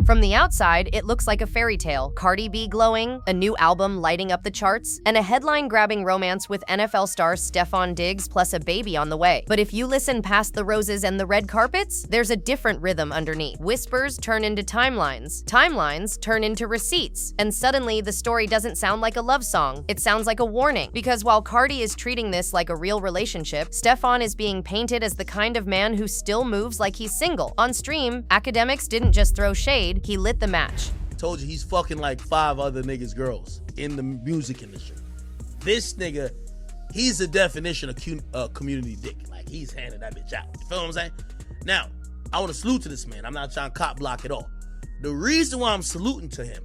From the outside, it looks like a fairy tale. Cardi B glowing, a new album lighting up the charts, and a headline-grabbing romance with NFL star Stefon Diggs plus a baby on the way. But if you listen past the roses and the red carpets, there's a different rhythm underneath. Whispers turn into timelines. Timelines turn into receipts. And suddenly, the story doesn't sound like a love song. It sounds like a warning. Because while Cardi is treating this like a real relationship, Stefon is being painted as the kind of man who still moves like he's single. On stream, Akademiks didn't just throw shade, he lit the match. Told you he's fucking like 5 other niggas' girls in the music industry. This nigga, he's the definition of community dick. Like, he's handing that bitch out. You feel what I'm saying? Now, I want to salute to this man. I'm not trying to cop block at all. The reason why I'm saluting to him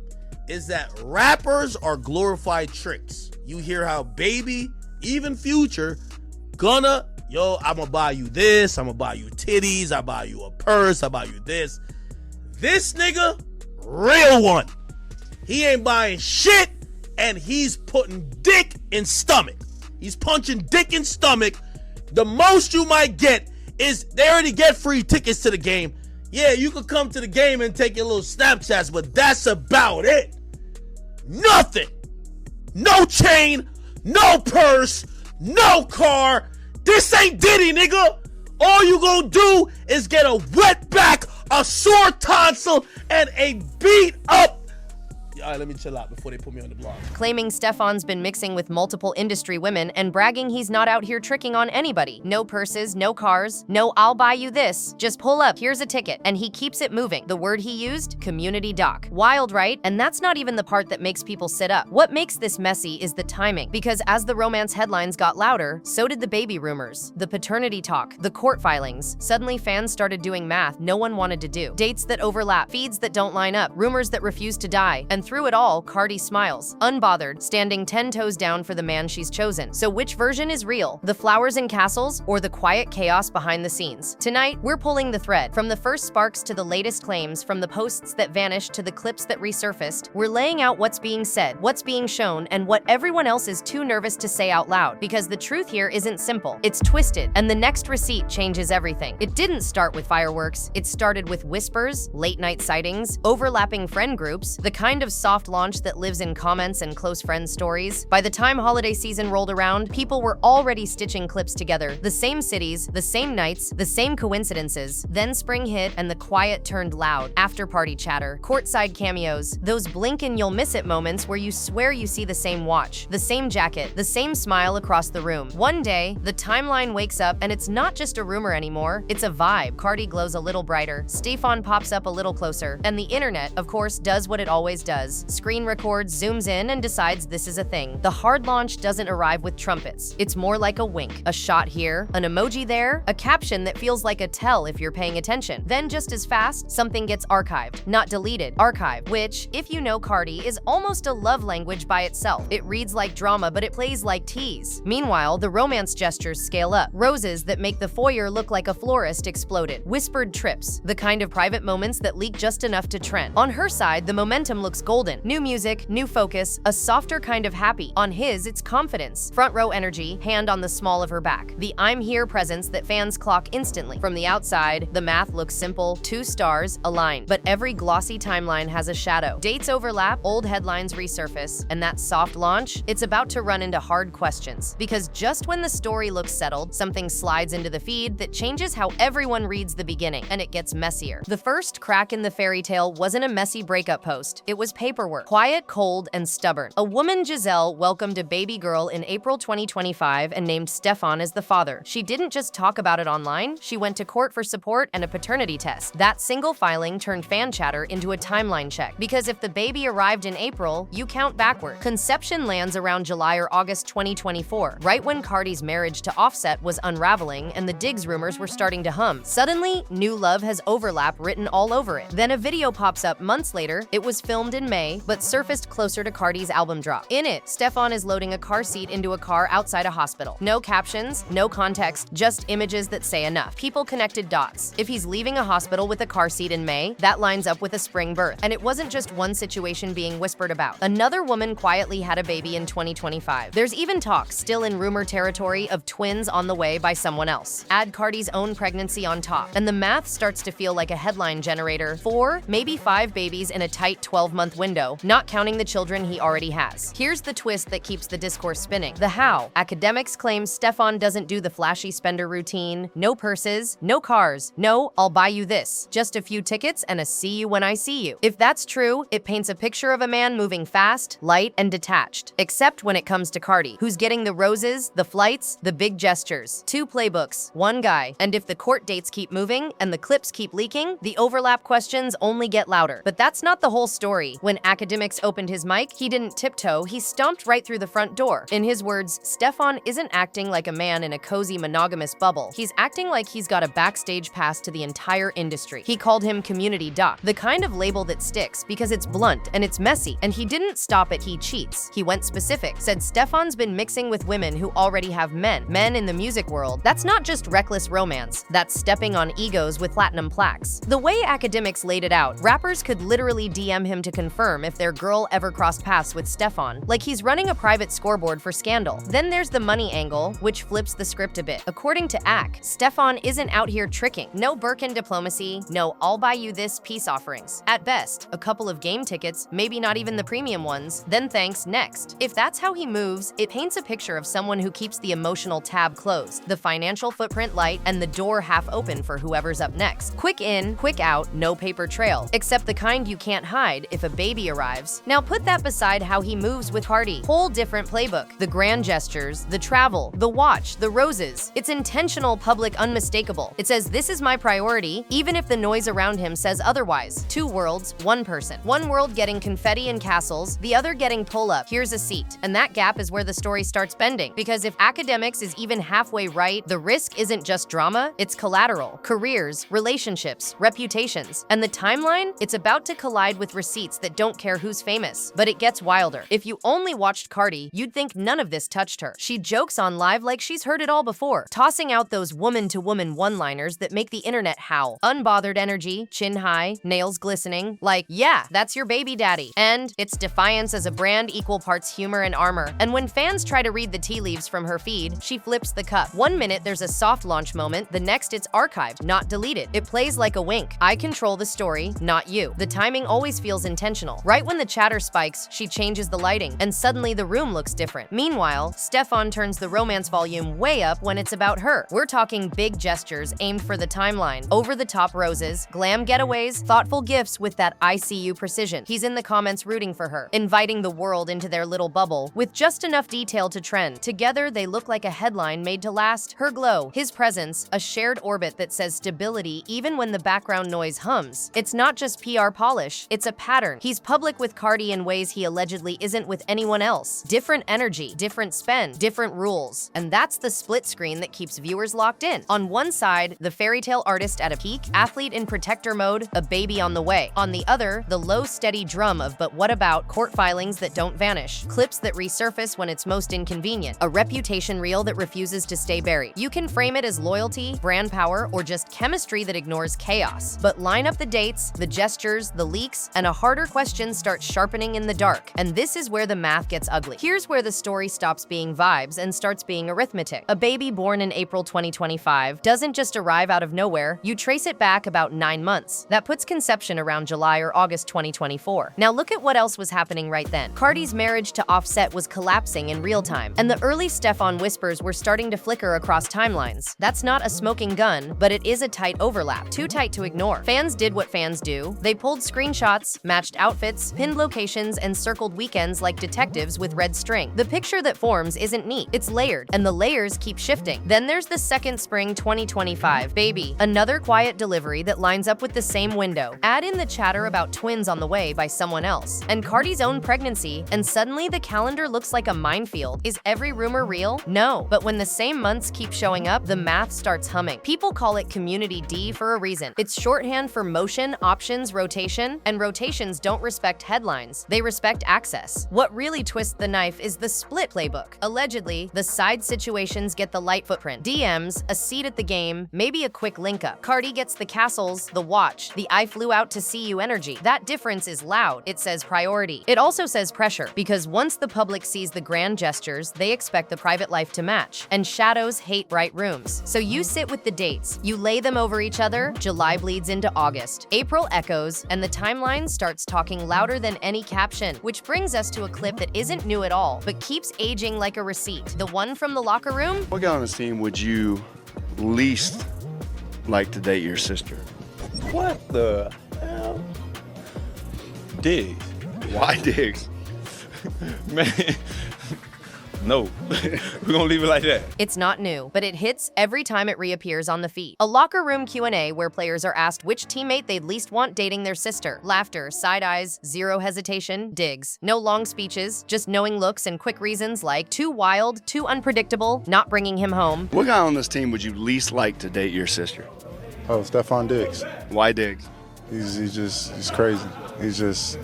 is that rappers are glorified tricks. You hear how Baby, even Future, I'm gonna buy you this, I'm gonna buy you titties, I buy you a purse, I buy you this. This nigga, real one. He ain't buying shit, and he's putting dick in stomach. He's punching dick in stomach. The most you might get is they already get free tickets to the game. Yeah, you could come to the game and take your little Snapchats, but that's about it. Nothing. No chain, no purse, no car. This ain't Diddy, nigga. All you gonna do is get a wet back, a sore tonsil, and a beat up. All right, let me chill out before they put me on the blog. Claiming Stefon's been mixing with multiple industry women and bragging he's not out here tricking on anybody. No purses, no cars, no I'll buy you this. Just pull up, here's a ticket. And he keeps it moving. The word he used? Community doc. Wild, right? And that's not even the part that makes people sit up. What makes this messy is the timing. Because as the romance headlines got louder, so did the baby rumors, the paternity talk, the court filings. Suddenly fans started doing math no one wanted to do. Dates that overlap, feeds that don't line up, rumors that refuse to die. And through it all, Cardi smiles, unbothered, standing 10 toes down for the man she's chosen. So which version is real? The flowers and castles, or the quiet chaos behind the scenes? Tonight, we're pulling the thread. From the first sparks to the latest claims, from the posts that vanished to the clips that resurfaced, we're laying out what's being said, what's being shown, and what everyone else is too nervous to say out loud. Because the truth here isn't simple, it's twisted, and the next receipt changes everything. It didn't start with fireworks, it started with whispers, late-night sightings, overlapping friend groups, the kind of soft launch that lives in comments and close friends stories. By the time holiday season rolled around, people were already stitching clips together. The same cities, the same nights, the same coincidences. Then spring hit and the quiet turned loud. After-party chatter, courtside cameos, those blink and you'll miss it moments where you swear you see the same watch, the same jacket, the same smile across the room. One day, the timeline wakes up and it's not just a rumor anymore, it's a vibe. Cardi glows a little brighter, Stefon pops up a little closer, and the internet, of course, does what it always does. Screen records, zooms in, and decides this is a thing. The hard launch doesn't arrive with trumpets. It's more like a wink, a shot here, an emoji there, a caption that feels like a tell if you're paying attention. Then just as fast, something gets archived. Not deleted, archived, which, if you know Cardi, is almost a love language by itself. It reads like drama, but it plays like tease. Meanwhile, the romance gestures scale up. Roses that make the foyer look like a florist exploded. Whispered trips, the kind of private moments that leak just enough to trend. On her side, the momentum looks golden. New music, new focus, a softer kind of happy. On his, it's confidence. Front row energy, hand on the small of her back. The I'm here presence that fans clock instantly. From the outside, the math looks simple, 2 stars, aligned. But every glossy timeline has a shadow. Dates overlap, old headlines resurface, and that soft launch, it's about to run into hard questions. Because just when the story looks settled, something slides into the feed that changes how everyone reads the beginning, and it gets messier. The first crack in the fairy tale wasn't a messy breakup post, it was paperwork. Quiet, cold, and stubborn. A woman, Giselle, welcomed a baby girl in April 2025 and named Stefon as the father. She didn't just talk about it online, she went to court for support and a paternity test. That single filing turned fan chatter into a timeline check. Because if the baby arrived in April, you count backward. Conception lands around July or August 2024, right when Cardi's marriage to Offset was unraveling and the Diggs rumors were starting to hum. Suddenly, new love has overlap written all over it. Then a video pops up months later. It was filmed in May May, but surfaced closer to Cardi's album drop. In it, Stefon is loading a car seat into a car outside a hospital. No captions, no context, just images that say enough. People connected dots. If he's leaving a hospital with a car seat in May, that lines up with a spring birth. And it wasn't just one situation being whispered about. Another woman quietly had a baby in 2025. There's even talk, still in rumor territory, of twins on the way by someone else. Add Cardi's own pregnancy on top, and the math starts to feel like a headline generator. 4, maybe 5 babies in a tight 12-month window, not counting the children he already has. Here's the twist that keeps the discourse spinning. The how. Akademiks claims Stefon doesn't do the flashy spender routine. No purses, no cars, no "I'll buy you this." Just a few tickets and a "see you when I see you." If that's true, it paints a picture of a man moving fast, light, and detached. Except when it comes to Cardi, who's getting the roses, the flights, the big gestures. 2 playbooks, 1 guy. And if the court dates keep moving and the clips keep leaking, the overlap questions only get louder. But that's not the whole story. When Akademiks opened his mic, he didn't tiptoe, he stomped right through the front door. In his words, Stefon isn't acting like a man in a cozy monogamous bubble. He's acting like he's got a backstage pass to the entire industry. He called him community doc, the kind of label that sticks because it's blunt and it's messy. And he didn't stop at "he cheats." He went specific, said Stefon's been mixing with women who already have men in the music world. That's not just reckless romance, that's stepping on egos with platinum plaques. The way Akademiks laid it out, rappers could literally DM him to confirm if their girl ever crossed paths with Stefon, like he's running a private scoreboard for scandal. Then there's the money angle, which flips the script a bit. According to Ak, Stefon isn't out here tricking. No Birkin diplomacy, no "I'll buy you this" peace offerings. At best, a couple of game tickets, maybe not even the premium ones, then thanks, next. If that's how he moves, it paints a picture of someone who keeps the emotional tab closed, the financial footprint light, and the door half open for whoever's up next. Quick in, quick out, no paper trail, except the kind you can't hide if a baby arrives. Now put that beside how he moves with Cardi. Whole different playbook. The grand gestures, the travel, the watch, the roses. It's intentional, public, unmistakable. It says, "This is my priority," even if the noise around him says otherwise. 2 worlds, 1 person. One world getting confetti and castles, the other getting pull-up. Here's a seat. And that gap is where the story starts bending. Because if Akademiks is even halfway right, the risk isn't just drama, it's collateral. Careers, relationships, reputations. And the timeline? It's about to collide with receipts that don't care who's famous. But it gets wilder. If you only watched Cardi, you'd think none of this touched her. She jokes on live like she's heard it all before, tossing out those woman-to-woman one-liners that make the internet howl. Unbothered energy, chin high, nails glistening, like, "Yeah, that's your baby daddy." And it's defiance as a brand, equal parts humor and armor. And when fans try to read the tea leaves from her feed, she flips the cup. 1 minute there's a soft launch moment, the next it's archived, not deleted. It plays like a wink. I control the story, not you. The timing always feels intentional. Right when the chatter spikes, she changes the lighting, and suddenly the room looks different. Meanwhile, Stefon turns the romance volume way up when it's about her. We're talking big gestures aimed for the timeline, over-the-top roses, glam getaways, thoughtful gifts with that "I see you" precision. He's in the comments rooting for her, inviting the world into their little bubble, with just enough detail to trend. Together, they look like a headline made to last. Her glow, his presence, a shared orbit that says stability even when the background noise hums. It's not just PR polish, it's a pattern. He's public with Cardi in ways he allegedly isn't with anyone else. Different energy, different spend, different rules. And that's the split screen that keeps viewers locked in. On one side, the fairytale artist at a peak, athlete in protector mode, a baby on the way. On the other, the low, steady drum of "but what about" court filings that don't vanish, clips that resurface when it's most inconvenient, a reputation reel that refuses to stay buried. You can frame it as loyalty, brand power, or just chemistry that ignores chaos. But line up the dates, the gestures, the leaks, and a harder question starts sharpening in the dark. And this is where the math gets ugly. Here's where the story stops being vibes and starts being arithmetic. A baby born in April 2025 doesn't just arrive out of nowhere. You trace it back about 9 months. That puts conception around July or August 2024. Now look at what else was happening right then. Cardi's marriage to Offset was collapsing in real time, and the early Stefon whispers were starting to flicker across timelines. That's not a smoking gun, but it is a tight overlap, too tight to ignore. Fans did what fans do. They pulled screenshots, matched outfits, pinned locations, and circled weekends like detectives with red string. The picture that forms isn't neat, it's layered, and the layers keep shifting. Then there's the second spring 2025 baby, another quiet delivery that lines up with the same window. Add in the chatter about twins on the way by someone else, and Cardi's own pregnancy, and suddenly the calendar looks like a minefield. Is every rumor real? No. But when the same months keep showing up, the math starts humming. People call it Community D for a reason. It's shorthand for motion, options, rotation, and rotations don't respect headlines, they respect access. What really twists the knife is the split playbook. Allegedly, the side situations get the light footprint. DMs, a seat at the game, maybe a quick link up. Cardi gets the castles, the watch, the I flew out to see you energy. That difference is loud. It says priority. It also says pressure, because once the public sees the grand gestures, they expect the private life to match. And shadows hate bright rooms. So you sit with the dates, you lay them over each other, July bleeds into August, April echoes, and the timeline starts talking louder than any caption, which brings us to a clip that isn't new at all, but keeps aging like a receipt. The one from the locker room? What guy on this team would you least like to date your sister? What the hell? Diggs. Why Diggs? Man, no. We're gonna leave it like that. It's not new, but it hits every time it reappears on the feed. A locker room Q&A where players are asked which teammate they'd least want dating their sister. Laughter, side eyes, zero hesitation, Diggs. No long speeches, just knowing looks and quick reasons like too wild, too unpredictable, not bringing him home. What guy on this team would you least like to date your sister? Oh, Stefon Diggs. Why Diggs? He's crazy. He's just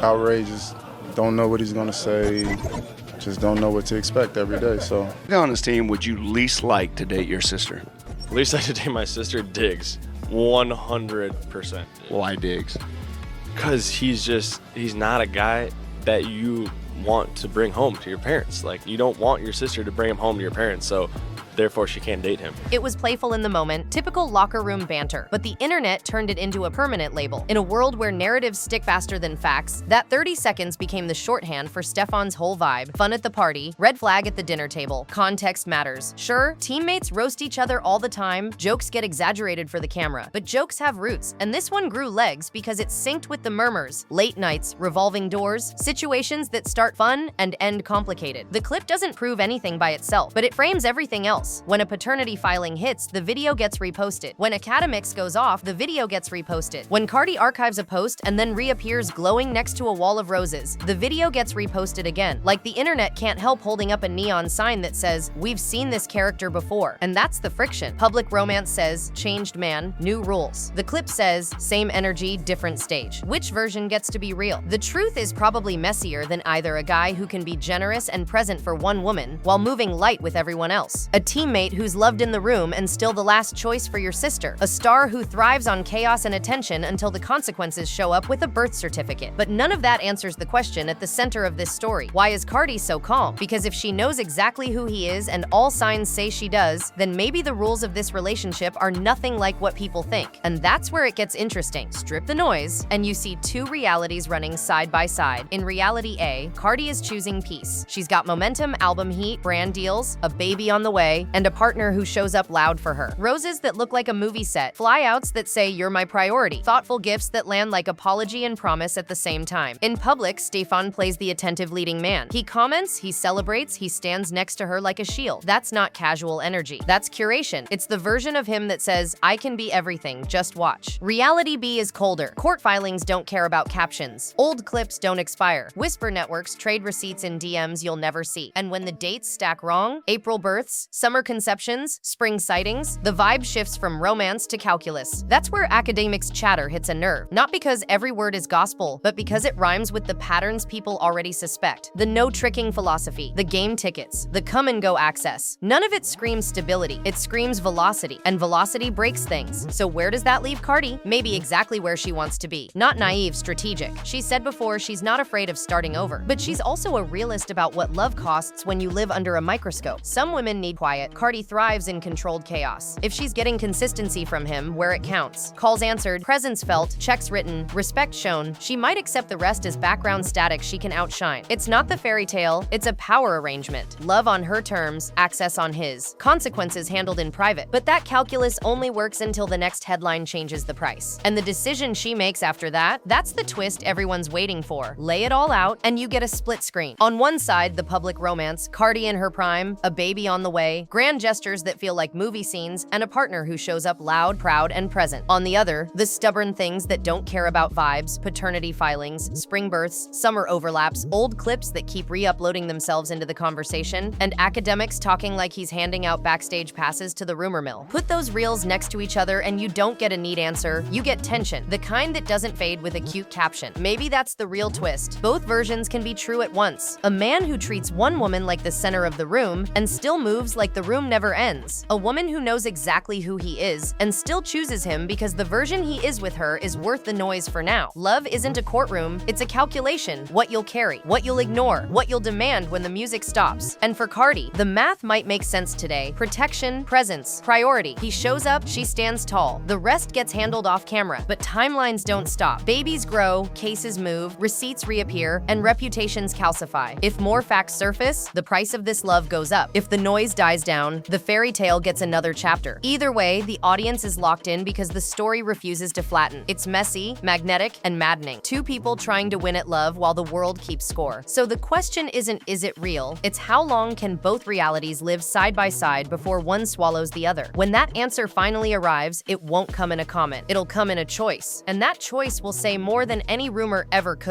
outrageous. Don't know what he's gonna say. Just don't know what to expect every day. So, What guy on this team would you least like to date your sister? At least I should date my sister, Diggs. 100%. Why Diggs? Because he's not a guy that you want to bring home to your parents. Like, you don't want your sister to bring him home to your parents, so therefore she can't date him. It was playful in the moment, typical locker room banter, but the internet turned it into a permanent label. In a world where narratives stick faster than facts, that 30 seconds became the shorthand for Stefon's whole vibe. Fun at the party, red flag at the dinner table, context matters. Sure, teammates roast each other all the time, jokes get exaggerated for the camera, but jokes have roots, and this one grew legs because it's synced with the murmurs, late nights, revolving doors, situations that start fun and end complicated. The clip doesn't prove anything by itself, but it frames everything else. When a paternity filing hits, the video gets reposted. When Akademiks goes off, the video gets reposted. When Cardi archives a post and then reappears glowing next to a wall of roses, the video gets reposted again. Like the internet can't help holding up a neon sign that says, "We've seen this character before." And that's the friction. Public romance says, "Changed man, new rules." The clip says, "Same energy, different stage." Which version gets to be real? The truth is probably messier than either a guy who can be generous and present for one woman while moving light with everyone else. A teammate who's loved in the room and still the last choice for your sister. A star who thrives on chaos and attention until the consequences show up with a birth certificate. But none of that answers the question at the center of this story. Why is Cardi so calm? Because if she knows exactly who he is and all signs say she does, then maybe the rules of this relationship are nothing like what people think. And that's where it gets interesting. Strip the noise, and you see two realities running side by side. In reality A, Cardi is choosing peace. She's got momentum, album heat, brand deals, a baby on the way, and a partner who shows up loud for her. Roses that look like a movie set, flyouts that say you're my priority, thoughtful gifts that land like apology and promise at the same time. In public, Stefon plays the attentive leading man. He comments, he celebrates, he stands next to her like a shield. That's not casual energy. That's curation. It's the version of him that says, "I can be everything, just watch." Reality B is colder. Court filings don't care about captions. Old clips don't expire. Whisper networks trade receipts in DMs you'll never see. And when the dates stack wrong, April births, summer conceptions, spring sightings, the vibe shifts from romance to calculus. That's where Akademiks chatter hits a nerve. Not because every word is gospel, but because it rhymes with the patterns people already suspect. The no tricking philosophy, the game tickets, the come and go access. None of it screams stability. It screams velocity, and velocity breaks things. So where does that leave Cardi? Maybe exactly where she wants to be. Not naive, strategic. She said before she's not afraid of starting over, but she's also a realist about what love costs when you live under a microscope. Some women need quiet. Cardi thrives in controlled chaos. If she's getting consistency from him where it counts, calls answered, presence felt, checks written, respect shown, she might accept the rest as background static she can outshine. It's not the fairy tale, it's a power arrangement. Love on her terms, access on his. Consequences handled in private. But that calculus only works until the next headline changes the price. And the decision she makes after that, that's the twist everyone's waiting for. Lay it all out, and you get a split screen. On one side, the public romance, Cardi in her prime, a baby on the way, grand gestures that feel like movie scenes, and a partner who shows up loud, proud, and present. On the other, the stubborn things that don't care about vibes, paternity filings, spring births, summer overlaps, old clips that keep re-uploading themselves into the conversation, and Akademiks talking like he's handing out backstage passes to the rumor mill. Put those reels next to each other and you don't get a neat answer, you get tension, the kind that doesn't fade with a cute caption. Maybe that's the real twist. Both versions can be true at once. A man who treats one woman like the center of the room and still moves like the room never ends. A woman who knows exactly who he is and still chooses him because the version he is with her is worth the noise for now. Love isn't a courtroom, it's a calculation. What you'll carry, what you'll ignore, what you'll demand when the music stops. And for Cardi, the math might make sense today. Protection, presence, priority. He shows up, she stands tall. The rest gets handled off camera, but timelines don't stop. Babies grow, cases move, receipts reappear, and reputations calcify. If more facts surface, the price of this love goes up. If the noise dies down, the fairy tale gets another chapter. Either way, the audience is locked in because the story refuses to flatten. It's messy, magnetic, and maddening. Two people trying to win at love while the world keeps score. So the question isn't, is it real? It's how long can both realities live side by side before one swallows the other? When that answer finally arrives, it won't come in a comment. It'll come in a choice. And that choice will say more than any rumor ever could.